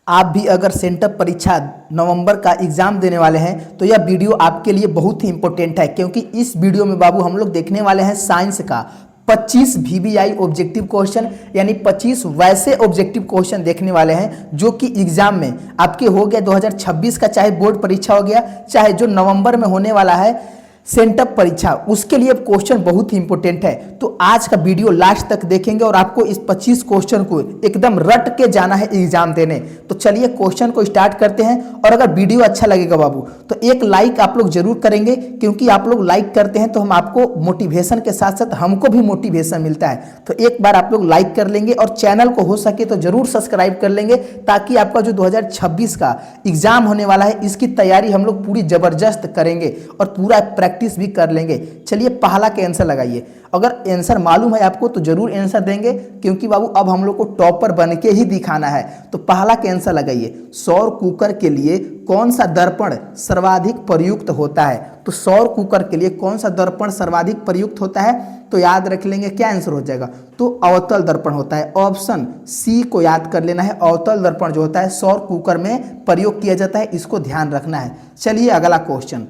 आप भी अगर सेंटअप परीक्षा नवंबर का एग्जाम देने वाले हैं तो यह वीडियो आपके लिए बहुत ही इंपॉर्टेंट है, क्योंकि इस वीडियो में बाबू हम लोग देखने वाले हैं साइंस का 25 VBI ऑब्जेक्टिव क्वेश्चन, यानी 25 वैसे ऑब्जेक्टिव क्वेश्चन देखने वाले हैं जो कि एग्जाम में आपके हो गया 2026 का, चाहे बोर्ड परीक्षा हो गया, चाहे जो नवंबर में होने वाला है सेंटअप परीक्षा, उसके लिए क्वेश्चन बहुत ही इंपॉर्टेंट है। तो आज का वीडियो लास्ट तक देखेंगे और आपको इस 25 क्वेश्चन को एकदम रट के जाना है एग्जाम देने। तो चलिए क्वेश्चन को स्टार्ट करते हैं। और अगर वीडियो अच्छा लगेगा बाबू तो एक लाइक आप लोग जरूर करेंगे, क्योंकि आप लोग लाइक करते हैं तो हम आपको मोटिवेशन के साथ साथ हमको भी मोटिवेशन मिलता है। तो एक बार आप लोग लाइक कर लेंगे और चैनल को हो सके तो जरूर सब्सक्राइब कर लेंगे, ताकि आपका जो 2026 का एग्जाम होने वाला है इसकी तैयारी हम लोग पूरी जबरदस्त करेंगे और पूरा प्रैक्टिस भी कर लेंगे। चलिए पहला के आंसर लगाइए। अगर आंसर मालूम है आपको तो जरूर आंसर देंगे, क्योंकि बाबू अब हम लोग को टॉपर बन के ही दिखाना है। तो पहला के आंसर लगाइए। सौर कुकर के लिए कौन सा दर्पण सर्वाधिक प्रयुक्त होता है? तो सौर कुकर के लिए कौन सा दर्पण सर्वाधिक प्रयुक्त होता है? तो याद रख लेंगे क्या आंसर हो जाएगा, तो अवतल दर्पण होता है। ऑप्शन सी को याद कर लेना है। अवतल दर्पण जो होता है सौर कुकर में प्रयोग किया जाता है, इसको ध्यान रखना है। चलिए अगला क्वेश्चन,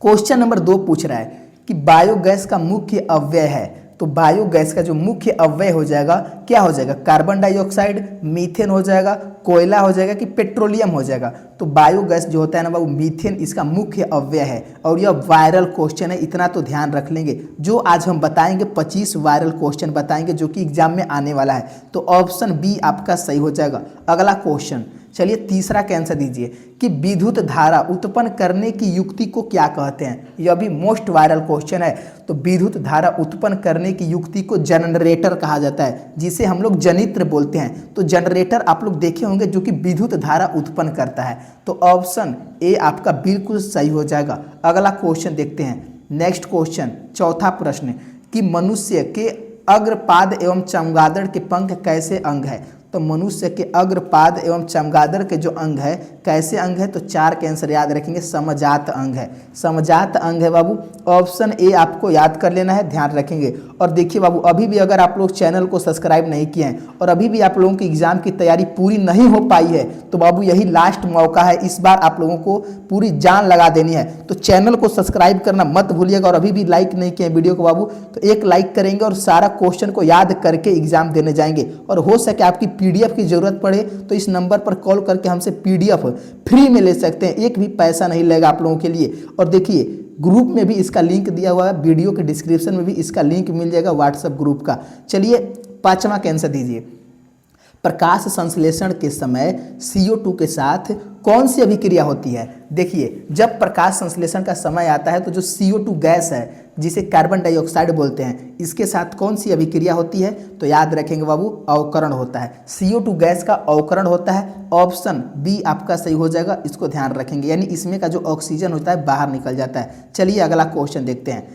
क्वेश्चन नंबर 2 पूछ रहा है कि बायोगैस का मुख्य अवयव है। तो बायोगैस का जो मुख्य अवयव हो जाएगा क्या हो जाएगा? कार्बन डाइऑक्साइड, मीथेन हो जाएगा, कोयला हो जाएगा कि पेट्रोलियम हो जाएगा? तो बायोगैस जो होता है ना बाबू, मीथेन इसका मुख्य अवयव है। और यह वायरल क्वेश्चन है, इतना तो ध्यान रख लेंगे। जो आज हम बताएंगे 25 वायरल क्वेश्चन बताएंगे जो कि एग्जाम में आने वाला है। तो ऑप्शन बी आपका सही हो जाएगा। अगला क्वेश्चन, चलिए तीसरा का आंसर दीजिए कि विद्युत धारा उत्पन्न करने की युक्ति को क्या कहते हैं? यह भी मोस्ट वायरल क्वेश्चन है। तो विद्युत धारा उत्पन्न करने की युक्ति को जनरेटर कहा जाता है, जिसे हम लोग जनित्र बोलते हैं। तो जनरेटर आप लोग देखे होंगे जो कि विद्युत धारा उत्पन्न करता है। तो ऑप्शन ए आपका बिल्कुल सही हो जाएगा। अगला क्वेश्चन देखते हैं। नेक्स्ट क्वेश्चन, चौथा प्रश्न, कि मनुष्य के अग्रपाद एवं चमगादड़ के पंख कैसे अंग है? तो मनुष्य के अग्रपाद एवं चमगादड़ के जो अंग है कैसे अंग है? तो 4 के आंसर याद रखेंगे, समजात अंग है। समजात अंग है बाबू। ऑप्शन ए आपको याद कर लेना है, ध्यान रखेंगे। और देखिए बाबू, अभी भी अगर आप लोग चैनल को सब्सक्राइब नहीं किए हैं और अभी भी आप लोगों की एग्जाम की तैयारी पूरी नहीं हो पाई है, तो बाबू यही लास्ट मौका है। इस बार आप लोगों को पूरी जान लगा देनी है। तो चैनल को सब्सक्राइब करना मत भूलिएगा। और अभी भी लाइक नहीं किए वीडियो को बाबू तो एक लाइक करेंगे और सारा क्वेश्चन को याद करके एग्जाम देने जाएंगे। और हो सके आपकी PDF की जरूरत पड़े तो इस नंबर पर कॉल करके हमसे PDF फ्री में ले सकते हैं, एक भी पैसा नहीं लगेगा आप लोगों के लिए। और देखिए ग्रुप में भी इसका लिंक दिया हुआ है, वीडियो के डिस्क्रिप्शन में भी इसका लिंक मिल जाएगा व्हाट्सएप ग्रुप का। चलिए 5वां का आंसर दीजिए। प्रकाश संश्लेषण के समय CO2 के साथ कौन सी अभिक्रिया होती है? देखिए जब प्रकाश संश्लेषण का समय आता है तो जो CO2 गैस है, जिसे कार्बन डाइऑक्साइड बोलते हैं, इसके साथ कौन सी अभिक्रिया होती है? तो याद रखेंगे बाबू, अवकरण होता है। CO2 गैस का अवकरण होता है। ऑप्शन बी आपका सही हो जाएगा, इसको ध्यान रखेंगे। यानी इसमें का जो ऑक्सीजन होता है बाहर निकल जाता है। चलिए अगला क्वेश्चन देखते हैं।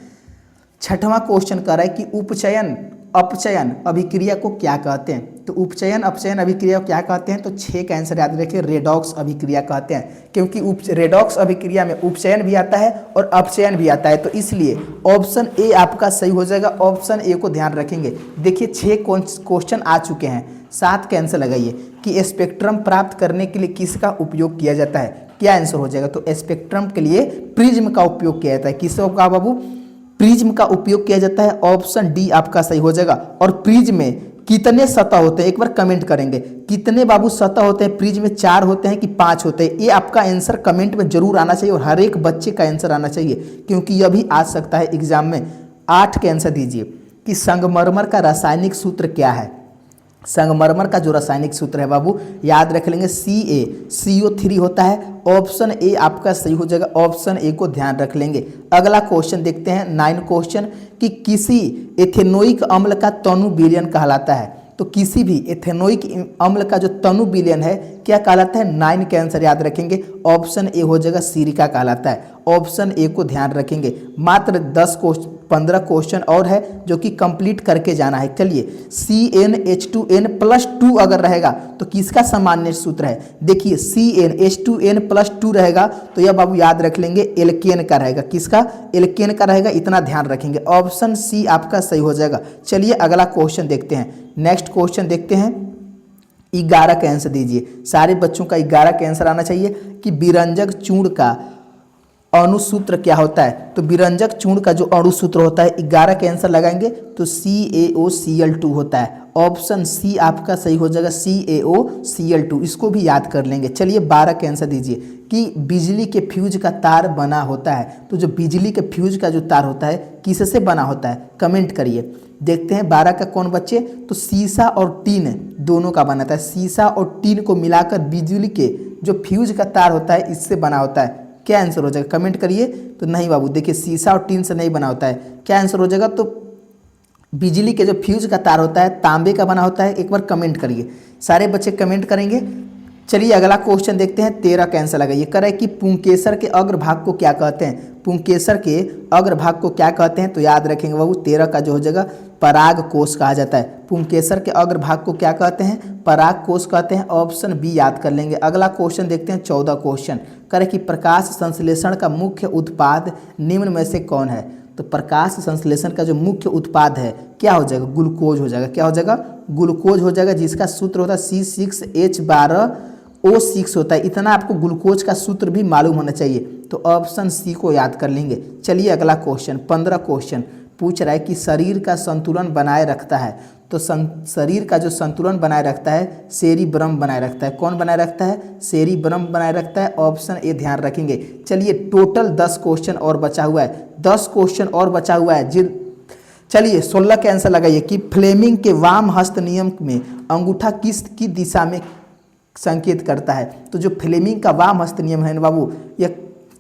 6वां क्वेश्चन कह रहा है कि उपचयन अपचयन अभिक्रिया को क्या कहते हैं? तो उपचयन अपचयन अभिक्रिया को क्या कहते हैं? तो 6 का आंसर याद रखिए, रेडॉक्स अभिक्रिया कहते हैं। क्योंकि रेडॉक्स अभिक्रिया में उपचयन भी आता है और अपचयन भी आता है, तो इसलिए ऑप्शन ए आपका सही हो जाएगा। ऑप्शन ए को ध्यान रखेंगे। देखिए 6 क्वेश्चन आ चुके हैं। 7 का आंसर लगाइए कि स्पेक्ट्रम प्राप्त करने के लिए किसका उपयोग किया जाता है? क्या आंसर हो जाएगा? तो स्पेक्ट्रम के लिए प्रिज्म का उपयोग किया जाता है। किसका बाबू? प्रिज्म का उपयोग किया जाता है। ऑप्शन डी आपका सही हो जाएगा। और प्रिज्म में कितने सतह होते हैं एक बार कमेंट करेंगे। कितने बाबू सतह होते हैं प्रिज्म में? 4 होते हैं कि 5 होते हैं? ये आपका आंसर कमेंट में जरूर आना चाहिए और हर एक बच्चे का आंसर आना चाहिए, क्योंकि यह भी आ सकता है एग्जाम में। 8 के आंसर दीजिए कि संगमरमर का रासायनिक सूत्र क्या है? संगमरमर का जो रासायनिक सूत्र है बाबू याद रख लेंगे, CaCO3 होता है। ऑप्शन ए आपका सही हो जाएगा। ऑप्शन ए को ध्यान रख लेंगे। अगला क्वेश्चन देखते हैं 9 क्वेश्चन, कि किसी एथेनोइक अम्ल का तनु विलयन कहलाता है? तो किसी भी एथेनोइक अम्ल का जो तनु विलयन है क्या कहलाता है? 9 के आंसर याद रखेंगे। ऑप्शन ए हो जाएगा, सिरिका कहलाता है। ऑप्शन ए को ध्यान रखेंगे। मात्र 15 क्वेश्चन और है जो कि कंप्लीट करके जाना है। चलिए CnH2n+2 अगर रहेगा तो किसका सामान्य सूत्र है? देखिए CnH2n+2 रहेगा तो यह बाबू याद रख लेंगे, एल्केन का रहेगा। किसका? एल्केन का रहेगा, इतना ध्यान रखेंगे। ऑप्शन सी आपका सही हो जाएगा। चलिए अगला क्वेश्चन देखते हैं। नेक्स्ट क्वेश्चन देखते हैं। 11 का आंसर दीजिए। सारे बच्चों का 11 का आंसर आना चाहिए कि विरंजक चूर्ण का अणुसूत्र क्या होता है। तो विरंजक चूर्ण का जो अणुसूत्र होता है 11 का आंसर लगाएंगे तो CaOCl2 होता है। ऑप्शन सी आपका सही हो जाएगा, CaOCl2। इसको भी याद कर लेंगे। चलिए 12 का आंसर दीजिए कि बिजली के फ्यूज का तार बना होता है। तो जो बिजली के फ्यूज का जो तार होता है किससे बना होता है, कमेंट करिए। देखते हैं 12 का कौन बच्चे, तो शीशा और टीन दोनों का बना था। शीशा और टीन को मिलाकर बिजली के जो फ्यूज का तार होता है इससे बना होता है। क्या आंसर हो जाएगा, कमेंट करिए। तो नहीं बाबू, देखिए शीशा और टीन से नहीं बना होता है। क्या आंसर हो जाएगा, तो बिजली के जो फ्यूज का तार होता है तांबे का बना होता है। एक बार कमेंट करिए, सारे बच्चे कमेंट करेंगे। चलिए अगला क्वेश्चन देखते हैं। 13 का आंसर लगाइए। कह रहा है कि पुंकेसर के अग्रभाग को क्या कहते हैं। पुंकेसर के अग्रभाग को क्या कहते हैं, तो याद रखेंगे बाबू 13 का जो हो जाएगा पराग कोष कहा जाता है। पुंकेसर के अग्रभाग को क्या कहते हैं, पराग कोष कहते हैं। ऑप्शन बी याद कर लेंगे। अगला क्वेश्चन देखते हैं 14 क्वेश्चन। कह रहे कि प्रकाश संश्लेषण का मुख्य उत्पाद निम्न में से कौन है। तो प्रकाश संश्लेषण का जो मुख्य उत्पाद है क्या हो जाएगा, ग्लूकोज हो जाएगा। क्या हो जाएगा, ग्लूकोज हो जाएगा, जिसका सूत्र होता है C6H12O6 होता है। इतना आपको ग्लूकोज का सूत्र भी मालूम होना चाहिए। तो ऑप्शन सी को याद कर लेंगे। चलिए अगला क्वेश्चन 15 क्वेश्चन पूछ रहा है कि शरीर का संतुलन बनाए रखता है। तो शरीर का जो संतुलन बनाए रखता है सेरिब्रम बनाए रखता है। कौन बनाए रखता है, सेरिब्रम बनाए रखता है। ऑप्शन ए ध्यान रखेंगे। चलिए टोटल 10 क्वेश्चन और बचा हुआ है, 10 क्वेश्चन और बचा हुआ है। चलिए 16 का आंसर लगाइए कि फ्लेमिंग के वाम हस्त नियम में अंगूठा किसकी दिशा में संकेत करता है। तो जो फ्लेमिंग का वाम हस्त नियम है ना बाबू, यह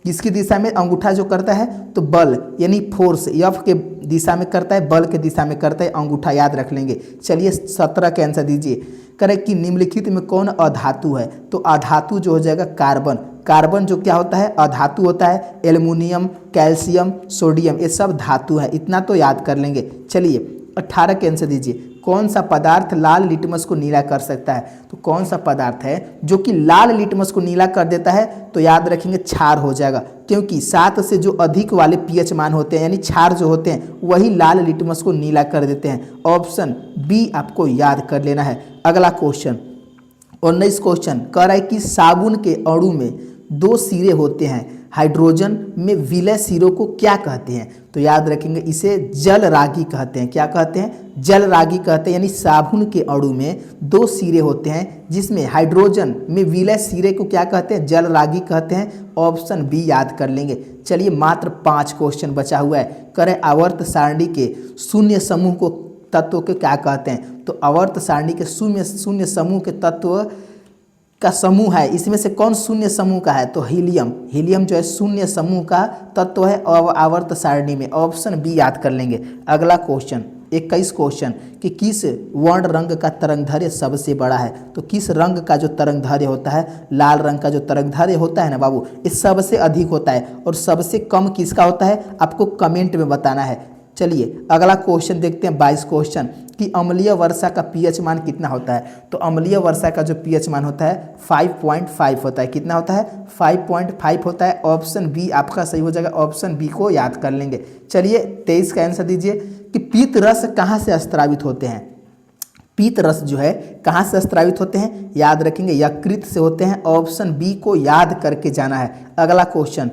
किसकी दिशा में अंगूठा जो करता है, तो बल यानी फोर्स एफ के दिशा में करता है, बल के दिशा में करता है अंगूठा, याद रख लेंगे। चलिए 17 का आंसर दीजिए। करें कि निम्नलिखित में कौन अधातु है। तो अधातु जो हो जाएगा कार्बन। कार्बन जो क्या होता है, अधातु होता है। एल्युमिनियम, कैल्शियम, सोडियम, ये सब धातु है। इतना तो याद कर लेंगे। चलिए 18 के आंसर दीजिए। कौन सा पदार्थ लाल लिटमस को नीला कर सकता है। तो कौन सा पदार्थ है जो कि लाल लिटमस को नीला कर देता है, तो याद रखेंगे क्षार हो जाएगा। क्योंकि 7 से जो अधिक वाले पीएच मान होते हैं यानी क्षार जो होते हैं वही लाल लिटमस को नीला कर देते हैं। ऑप्शन बी आपको याद कर लेना है। अगला क्वेश्चन 19 क्वेश्चन कह रहा है कि साबुन के अणु में 2 सिरे होते हैं, हाइड्रोजन में विलय सिरों को क्या कहते हैं। तो याद रखेंगे इसे जल रागी कहते हैं। क्या कहते हैं, जल रागी कहते हैं। यानी साबुन के अणु में 2 सिरे होते हैं जिसमें हाइड्रोजन में विलय सिरे को क्या कहते हैं, जल रागी कहते हैं। ऑप्शन बी याद कर लेंगे। चलिए मात्र 5 क्वेश्चन बचा हुआ है। करें आवर्त सारणी के शून्य समूह को तत्व के क्या कहते हैं। तो आवर्त सारणी के शून्य समूह के तत्व का समूह है, इसमें से कौन शून्य समूह का है, तो हीलियम। हीलियम जो है शून्य समूह का तत्व है आवर्त सारणी में। ऑप्शन बी याद कर लेंगे। अगला क्वेश्चन 21 क्वेश्चन कि किस वर्ण रंग का तरंगदैर्घ्य सबसे बड़ा है। तो किस रंग का जो तरंगदैर्घ्य होता है, लाल रंग का जो तरंगदैर्घ्य होता है ना बाबू, ये सबसे अधिक होता है। और सबसे कम किसका होता है, आपको कमेंट में बताना है। चलिए अगला क्वेश्चन देखते हैं 22 क्वेश्चन कि अम्लीय वर्षा का पीएच मान कितना होता है। तो अम्लीय वर्षा का जो पीएच मान होता है 5.5 होता है। कितना होता है, 5.5 होता है। ऑप्शन बी आपका सही हो जाएगा। ऑप्शन बी को याद कर लेंगे। चलिए 23 का आंसर दीजिए कि पीत रस कहाँ से स्त्रावित होते हैं। पीत रस जो है कहाँ से स्त्रावित होते हैं, याद रखेंगे यकृत से होते हैं। ऑप्शन बी को याद करके जाना है। अगला क्वेश्चन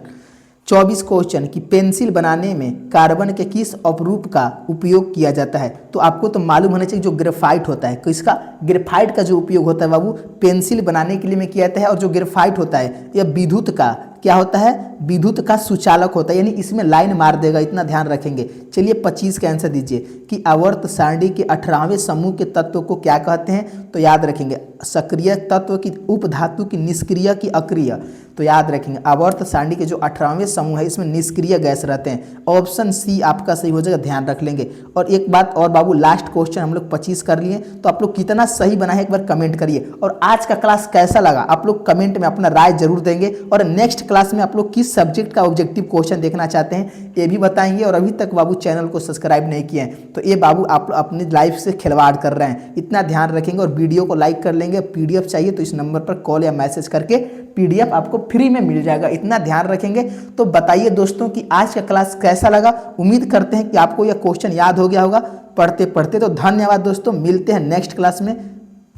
24 क्वेश्चन कि पेंसिल बनाने में कार्बन के किस अपरूप का उपयोग किया जाता है। तो आपको तो मालूम होना चाहिए जो ग्रेफाइट होता है, किसका, ग्रेफाइट का जो उपयोग होता है बाबू पेंसिल बनाने के लिए में किया जाता है। और जो ग्रेफाइट होता है यह विद्युत का क्या होता है, विद्युत का सुचालक होता है, यानी इसमें लाइन मार देगा, इतना ध्यान रखेंगे। चलिए 25 का आंसर दीजिए कि आवर्त सारणी के 18वें समूह के तत्व को क्या कहते हैं। तो याद रखेंगे सक्रिय तत्व की, उपधातु की, निष्क्रिय की, अक्रिय। तो याद रखेंगे आवर्त सारणी के जो 18वें समूह है इसमें निष्क्रिय गैस रहते हैं। ऑप्शन सी आपका सही हो जाएगा, ध्यान रख लेंगे। और एक बात और बाबू, लास्ट क्वेश्चन हम लोग 25 कर लिए, तो आप लोग कितना सही बना है एक बार कमेंट करिए। और आज का क्लास कैसा लगा आप लोग कमेंट में अपना राय जरूर देंगे। और नेक्स्ट क्लास में आप लोग किस सब्जेक्ट का ऑब्जेक्टिव क्वेश्चन देखना चाहते हैं ये भी बताएंगे। और अभी तक बाबू चैनल को सब्सक्राइब नहीं किए हैं तो ये बाबू आप अपनी लाइफ से खिलवाड़ कर रहे हैं, इतना ध्यान रखेंगे। और वीडियो को लाइक कर लेंगे। पीडीएफ चाहिए तो इस नंबर पर कॉल या मैसेज करके पीडीएफ आपको फ्री में मिल जाएगा, इतना ध्यान रखेंगे। तो बताइए दोस्तों कि आज का क्लास कैसा लगा। उम्मीद करते हैं कि आपको यह क्वेश्चन याद हो गया होगा पढ़ते पढ़ते। तो धन्यवाद दोस्तों, मिलते हैं नेक्स्ट क्लास में।